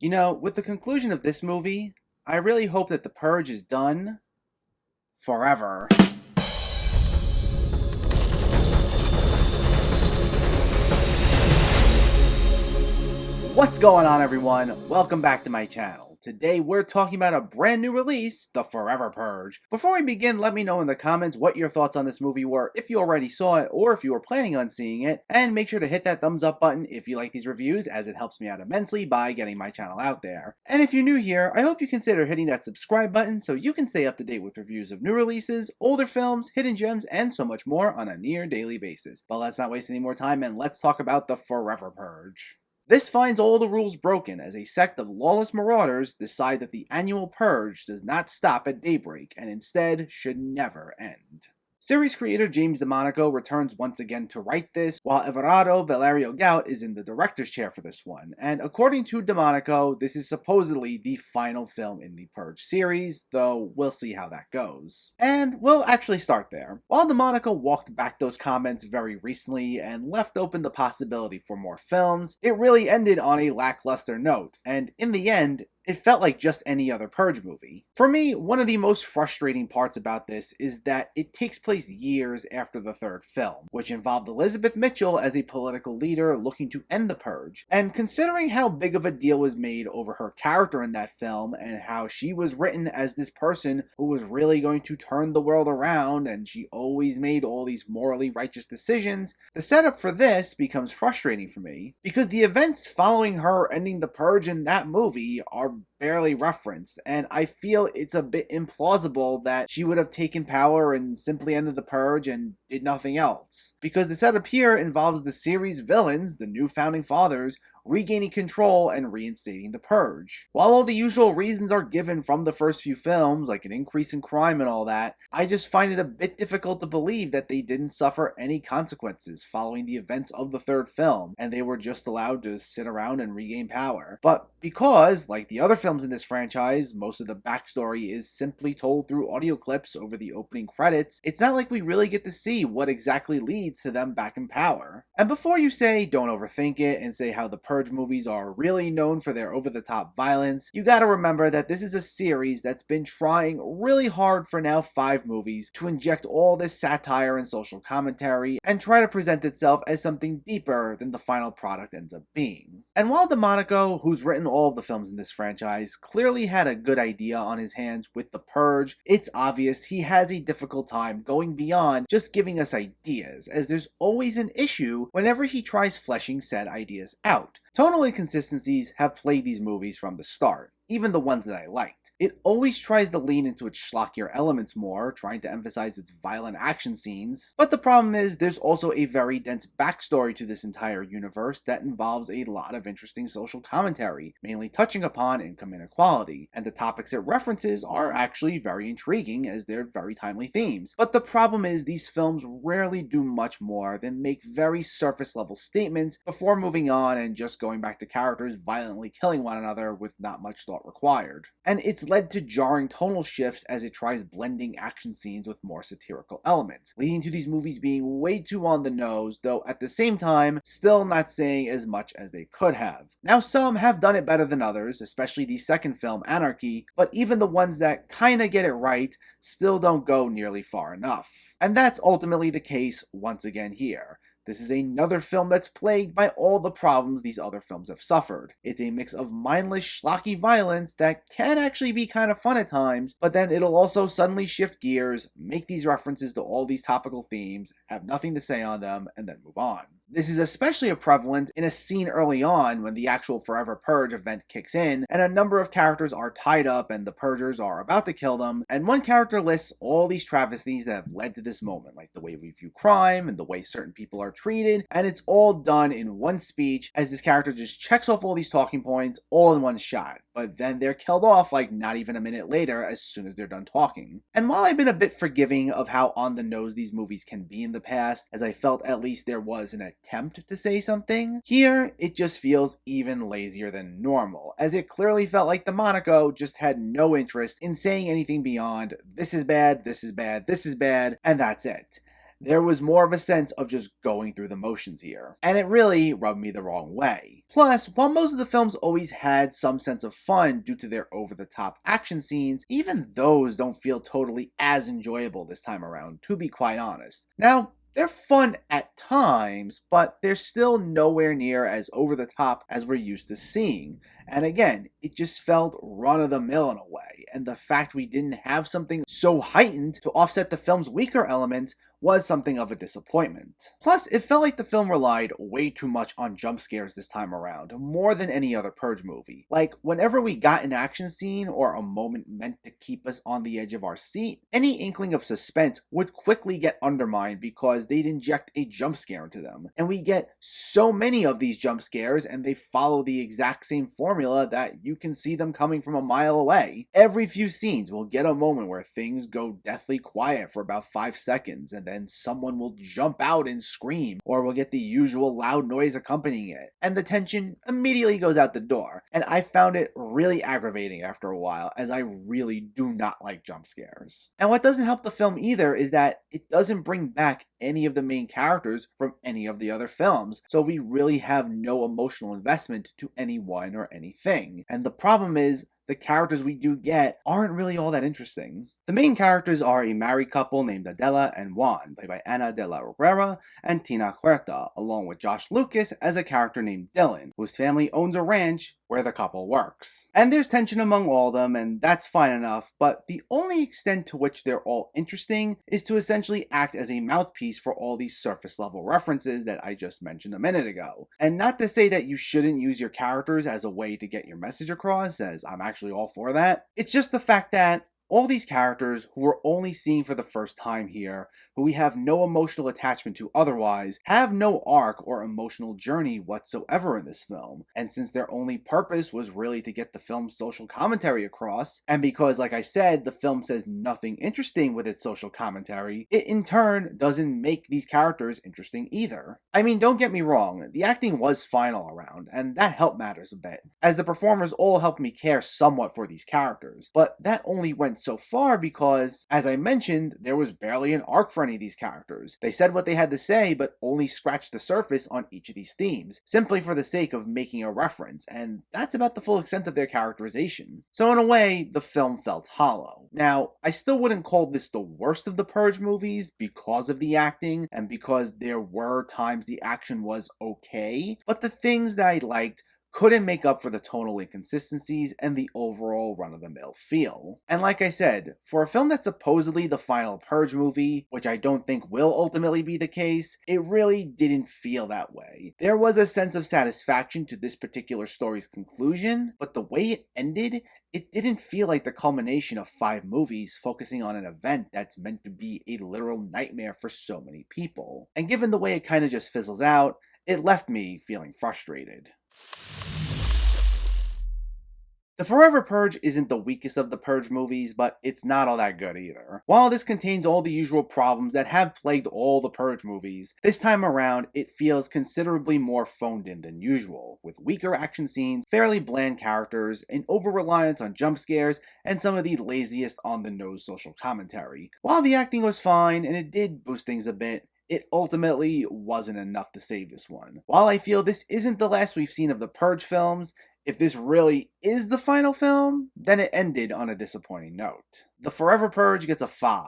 You know, with the conclusion of this movie, I really hope that the purge is done forever. What's going on, everyone? Welcome back to my channel. Today we're talking about a brand new release, The Forever Purge. Before we begin, let me know in the comments what your thoughts on this movie were, if you already saw it or if you were planning on seeing it, and make sure to hit that thumbs up button if you like these reviews, as it helps me out immensely by getting my channel out there. And if you're new here, I hope you consider hitting that subscribe button so you can stay up to date with reviews of new releases, older films, hidden gems, and so much more on a near daily basis. But let's not waste any more time and let's talk about The Forever Purge. This finds all the rules broken as a sect of lawless marauders decide that the annual purge does not stop at daybreak and instead should never end. Series creator James DeMonico returns once again to write this, while Everardo Valerio Gout is in the director's chair for this one, and according to DeMonico, this is supposedly the final film in the Purge series, though we'll see how that goes. And we'll actually start there. While DeMonico walked back those comments very recently and left open the possibility for more films, it really ended on a lackluster note, and in the end, it felt like just any other Purge movie. For me, one of the most frustrating parts about this is that it takes place years after the third film, which involved Elizabeth Mitchell as a political leader looking to end the Purge. And considering how big of a deal was made over her character in that film and how she was written as this person who was really going to turn the world around and she always made all these morally righteous decisions, the setup for this becomes frustrating for me because the events following her ending the Purge in that movie are barely referenced, and I feel it's a bit implausible that she would have taken power and simply ended the purge and did nothing else. Because the setup here involves the series' villains, the new founding fathers, regaining control and reinstating the purge. While all the usual reasons are given from the first few films, like an increase in crime and all that, I just find it a bit difficult to believe that they didn't suffer any consequences following the events of the third film, and they were just allowed to sit around and regain power. But because, like the other films in this franchise, most of the backstory is simply told through audio clips over the opening credits, it's not like we really get to see what exactly leads to them back in power. And before you say don't overthink it and say how the Purge movies are really known for their over-the-top violence, you gotta remember that this is a series that's been trying really hard for now 5 movies to inject all this satire and social commentary and try to present itself as something deeper than the final product ends up being. And while DeMonico, who's written all of the films in this franchise, clearly had a good idea on his hands with The Purge, it's obvious he has a difficult time going beyond just giving us ideas, as there's always an issue whenever he tries fleshing said ideas out. Tonal inconsistencies have plagued these movies from the start, even the ones that I liked. It always tries to lean into its schlockier elements more, trying to emphasize its violent action scenes. But the problem is, there's also a very dense backstory to this entire universe that involves a lot of interesting social commentary, mainly touching upon income inequality, and the topics it references are actually very intriguing as they're very timely themes. But the problem is, these films rarely do much more than make very surface level statements before moving on and just going back to characters violently killing one another with not much thought required. And it's led to jarring tonal shifts as it tries blending action scenes with more satirical elements, leading to these movies being way too on the nose, though at the same time, still not saying as much as they could have. Now, some have done it better than others, especially the second film, Anarchy, but even the ones that kinda get it right still don't go nearly far enough. And that's ultimately the case once again here. This is another film that's plagued by all the problems these other films have suffered. It's a mix of mindless, schlocky violence that can actually be kind of fun at times, but then it'll also suddenly shift gears, make these references to all these topical themes, have nothing to say on them, and then move on. This is especially prevalent in a scene early on when the actual Forever Purge event kicks in, and a number of characters are tied up and the Purgers are about to kill them, and one character lists all these travesties that have led to this moment, like the way we view crime and the way certain people are treated, and it's all done in one speech as this character just checks off all these talking points all in one shot. But then they're killed off like not even a minute later as soon as they're done talking. And while I've been a bit forgiving of how on the nose these movies can be in the past, as I felt at least there was an attempt to say something, here it just feels even lazier than normal, as it clearly felt like DeMonico just had no interest in saying anything beyond this is bad, this is bad, this is bad, and that's it. There was more of a sense of just going through the motions here, and it really rubbed me the wrong way. Plus, while most of the films always had some sense of fun due to their over-the-top action scenes, even those don't feel totally as enjoyable this time around, to be quite honest. Now, they're fun at times, but they're still nowhere near as over the top as we're used to seeing. And again, it just felt run of the mill in a way, and the fact we didn't have something so heightened to offset the film's weaker elements was something of a disappointment. Plus, it felt like the film relied way too much on jump scares this time around, more than any other Purge movie. Like, whenever we got an action scene or a moment meant to keep us on the edge of our seat, any inkling of suspense would quickly get undermined because they'd inject a jump scare into them. And we get so many of these jump scares, and they follow the exact same formula that you can see them coming from a mile away. Every few scenes will get a moment where things go deathly quiet for about 5 seconds, and then someone will jump out and scream, or we'll get the usual loud noise accompanying it, and the tension immediately goes out the door. And I found it really aggravating after a while, as I really do not like jump scares. And what doesn't help the film either is that it doesn't bring back any of the main characters from any of the other films, so we really have no emotional investment to anyone or anything. And the problem is, the characters we do get aren't really all that interesting. The main characters are a married couple named Adela and Juan, played by Ana de la Reguera and Tina Huerta, along with Josh Lucas as a character named Dylan, whose family owns a ranch where the couple works. And there's tension among all of them, and that's fine enough, but the only extent to which they're all interesting is to essentially act as a mouthpiece for all these surface level references that I just mentioned a minute ago. And not to say that you shouldn't use your characters as a way to get your message across, as I'm actually all for that. It's just the fact that all these characters who we're only seeing for the first time here, who we have no emotional attachment to otherwise, have no arc or emotional journey whatsoever in this film. And since their only purpose was really to get the film's social commentary across, and because, like I said, the film says nothing interesting with its social commentary, it in turn doesn't make these characters interesting either. I mean, don't get me wrong, the acting was fine all around, and that helped matters a bit, as the performers all helped me care somewhat for these characters, but that only went so far because, as I mentioned, there was barely an arc for any of these characters. They said what they had to say, but only scratched the surface on each of these themes, simply for the sake of making a reference, and that's about the full extent of their characterization. So in a way, the film felt hollow. Now, I still wouldn't call this the worst of the Purge movies because of the acting, and because there were times the action was okay, but the things that I liked couldn't make up for the tonal inconsistencies and the overall run-of-the-mill feel. And like I said, for a film that's supposedly the final Purge movie, which I don't think will ultimately be the case, it really didn't feel that way. There was a sense of satisfaction to this particular story's conclusion, but the way it ended, it didn't feel like the culmination of 5 movies focusing on an event that's meant to be a literal nightmare for so many people. And given the way it kind of just fizzles out, it left me feeling frustrated. The Forever Purge isn't the weakest of the Purge movies, but it's not all that good either. While this contains all the usual problems that have plagued all the Purge movies, this time around it feels considerably more phoned in than usual, with weaker action scenes, fairly bland characters, an over-reliance on jump scares, and some of the laziest on-the-nose social commentary. While the acting was fine, and it did boost things a bit, it ultimately wasn't enough to save this one. While I feel this isn't the last we've seen of the Purge films, if this really is the final film, then it ended on a disappointing note. The Forever Purge gets a 5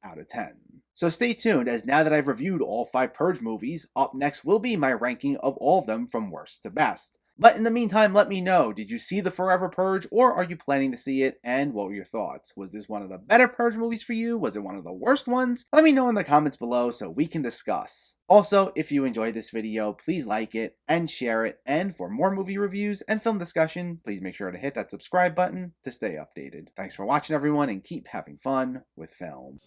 out of 10. So stay tuned, as now that I've reviewed all 5 Purge movies, up next will be my ranking of all of them from worst to best. But in the meantime, let me know, did you see the Forever Purge, or are you planning to see it, and what were your thoughts? Was this one of the better Purge movies for you? Was it one of the worst ones? Let me know in the comments below so we can discuss. Also, if you enjoyed this video, please like it and share it, and for more movie reviews and film discussion, please make sure to hit that subscribe button to stay updated. Thanks for watching everyone, and keep having fun with film.